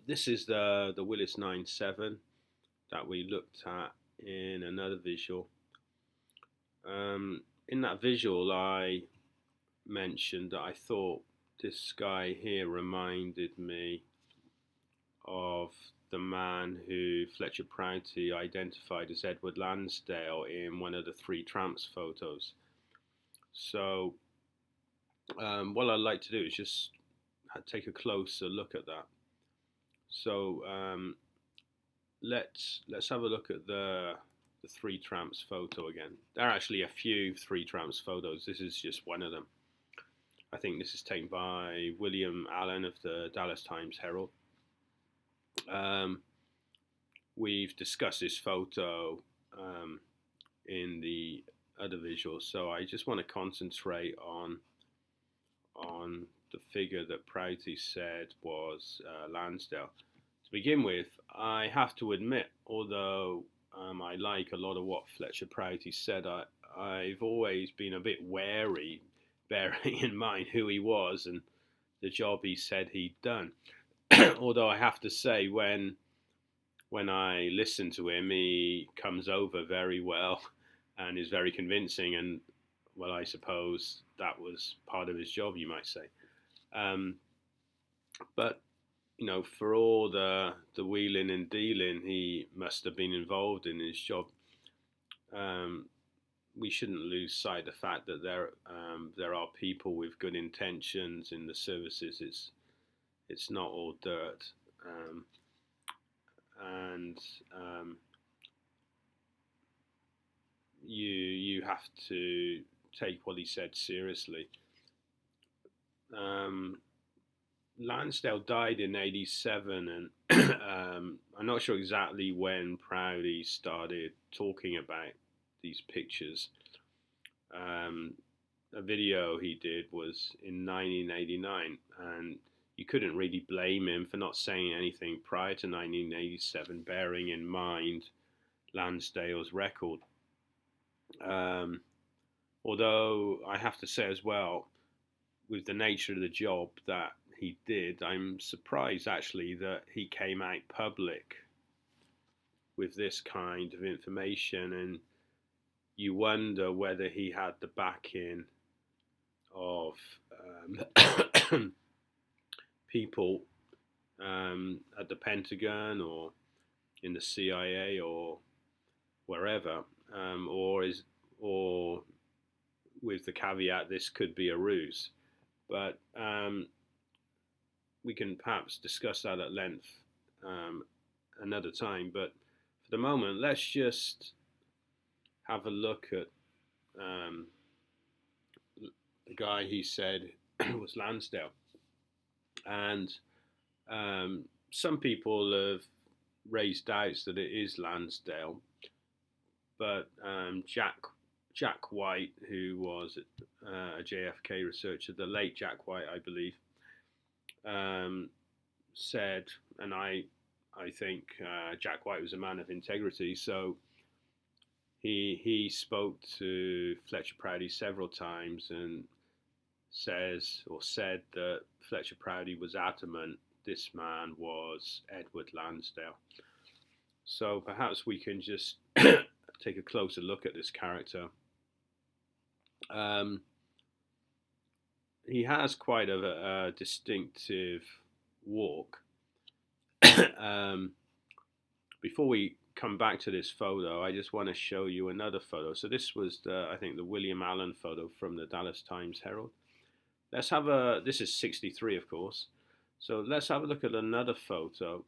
This is the Willis 97 that we looked at in another visual. In that visual, I mentioned that I thought this guy here reminded me of the man who Fletcher Prouty identified as Edward Lansdale in one of the three Tramps photos. So, what I'd like to do is just take a closer look at that. So, let's have a look at the three Tramps photo again. There are actually a few three Tramps photos. This is just one of them. I think this is taken by William Allen of the Dallas Times Herald. We've discussed this photo in the other visuals, so I just want to concentrate on the figure that Prouty said was Lansdale. To begin with, I have to admit, although I like a lot of what Fletcher Prouty said, I've always been a bit wary, bearing in mind who he was and the job he said he'd done. Although I have to say, when I listen to him, he comes over very well and is very convincing. And well, I suppose that was part of his job, you might say. But for all the wheeling and dealing he must have been involved in his job, we shouldn't lose sight of the fact that there are people with good intentions in the services. It's not all dirt, and you have to take what he said seriously. Lansdale died in '87, and I'm not sure exactly when Prouty started talking about these pictures. A video he did was in 1989, and you couldn't really blame him for not saying anything prior to 1987, bearing in mind Lansdale's record. Although I have to say as well, with the nature of the job that he did, I'm surprised actually that he came out public with this kind of information, and you wonder whether he had the backing of people at the Pentagon or in the CIA or wherever, or with the caveat this could be a ruse. But we can perhaps discuss that at length another time. But for the moment, let's just have a look at the guy he said was Lansdale. And some people have raised doubts that it is Lansdale, but Jack White, who was a JFK researcher, the late Jack White, I believe, said, and I think Jack White was a man of integrity, so he spoke to Fletcher Prouty several times and said that Fletcher Prouty was adamant this man was Edward Lansdale. So perhaps we can just take a closer look at this character. He has quite a distinctive walk. Before we come back to this photo, I just want to show you another photo. So this was I think the William Allen photo from the Dallas Times Herald. This is 63, of course. So let's have a look at another photo.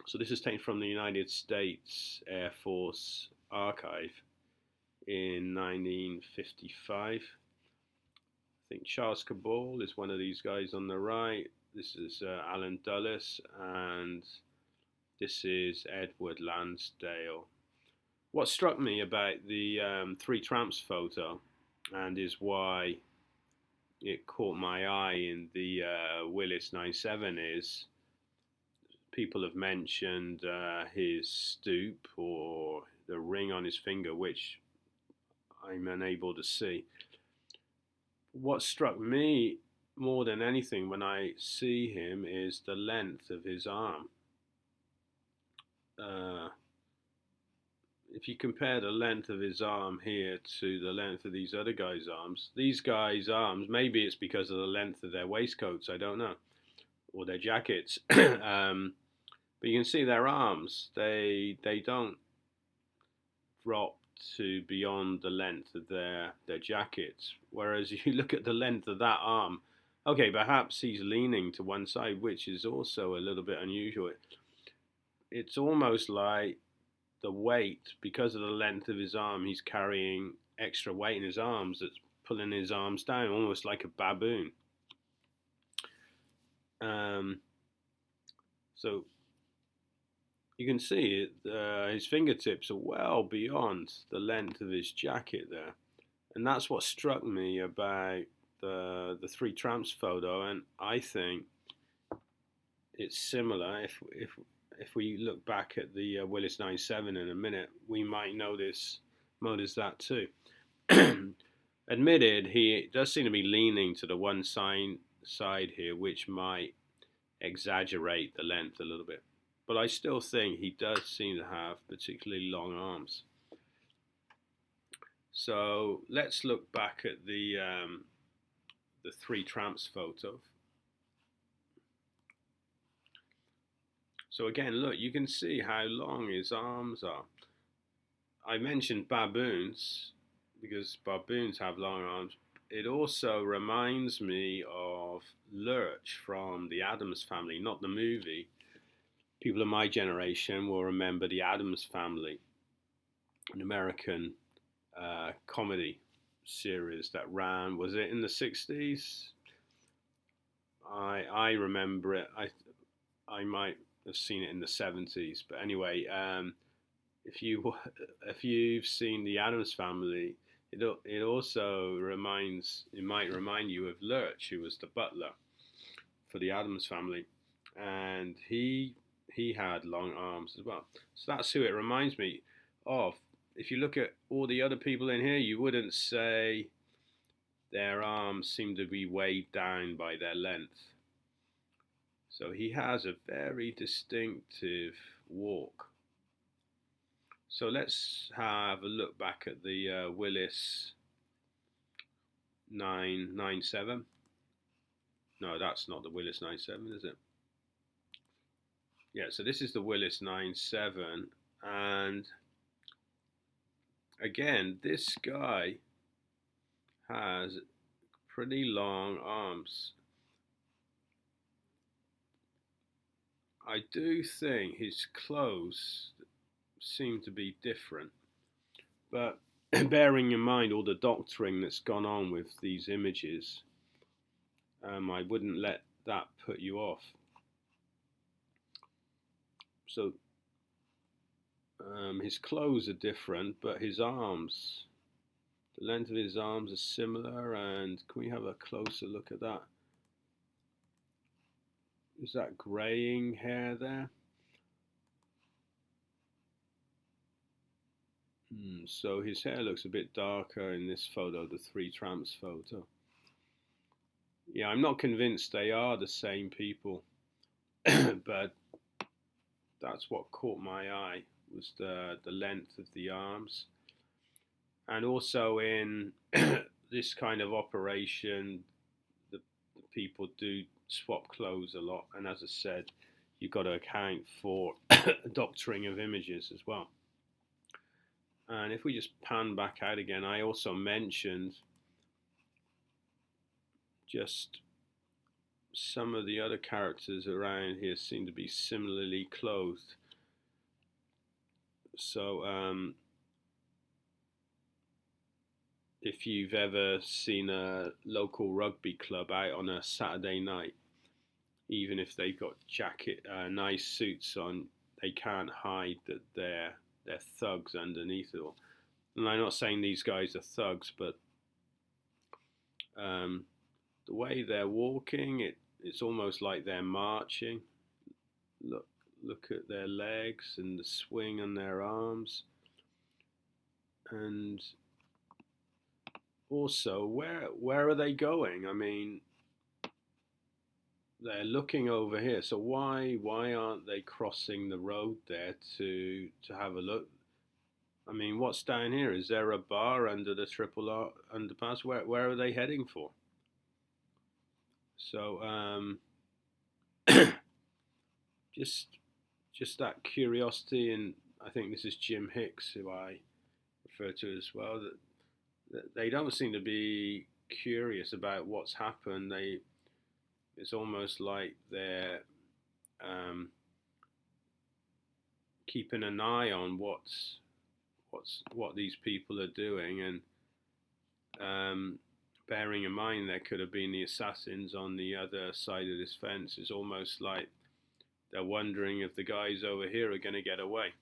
So this is taken from the United States Air Force Archive in 1955. I think Charles Cabal is one of these guys on the right. This is Alan Dulles, and this is Edward Lansdale. What struck me about the Three Tramps photo, and is why it caught my eye in the Willis 97, is people have mentioned his stoop or the ring on his finger, which I'm unable to see. What struck me more than anything when I see him is the length of his arm. If you compare the length of his arm here to the length of these other guys' arms, maybe it's because of the length of their waistcoats, I don't know, or their jackets. But you can see their arms, they don't drop to beyond the length of their jackets. Whereas you look at the length of that arm, okay, perhaps he's leaning to one side, which is also a little bit unusual. It's almost like the weight, because of the length of his arm, he's carrying extra weight in his arms that's pulling his arms down, almost like a baboon. So you can see it, his fingertips are well beyond the length of his jacket there. And that's what struck me about the Three Tramps photo, and I think it's similar. If we look back at the Willis 97 in a minute, we might notice that too. Admitted, he does seem to be leaning to the one side here, which might exaggerate the length a little bit. But I still think he does seem to have particularly long arms. So let's look back at the Three Tramps photo. So again, look, you can see how long his arms are. I mentioned baboons because baboons have long arms. It also reminds me of Lurch from the Addams Family, not the movie. People of my generation will remember the Addams Family, an American comedy series that ran, was it in the 60s? I remember it. I might have seen it in the 70s, but anyway, if you've seen the Addams Family, it also might remind you of Lurch, who was the butler for the Addams Family, and he had long arms as well. So that's who it reminds me of. If you look at all the other people in here, you wouldn't say their arms seem to be weighed down by their length. So he has a very distinctive walk. So let's have a look back at the Willis 997. No, that's not the Willis 97, is it? Yeah, so this is the Willis 97, and again, this guy has pretty long arms. I do think his clothes seem to be different, but bearing in mind all the doctoring that's gone on with these images, I wouldn't let that put you off. So his clothes are different, but his arms, the length of his arms are similar. And can we have a closer look at that? Is that graying hair there? So his hair looks a bit darker in this photo, the Three Tramps photo. Yeah, I'm not convinced they are the same people, but that's what caught my eye, was the length of the arms. And also in this kind of operation, the people do swap clothes a lot, and as I said, you've got to account for doctoring of images as well. And if we just pan back out again, I also mentioned just some of the other characters around here seem to be similarly clothed. So if you've ever seen a local rugby club out on a Saturday night, even if they've got nice suits on, they can't hide that they're thugs underneath it all. And I'm not saying these guys are thugs, but the way they're walking, it's almost like they're marching. Look at their legs and the swing on their arms. And also, where are they going? I mean, they're looking over here. So why aren't they crossing the road there to have a look? I mean, what's down here? Is there a bar under the Triple R underpass? Where are they heading for? So just just that curiosity, and I think this is Jim Hicks, who I refer to as well. That they don't seem to be curious about what's happened. It's almost like they're um, keeping an eye on what these people are doing, and bearing in mind there could have been the assassins on the other side of this fence. It's almost like they're wondering if the guys over here are going to get away.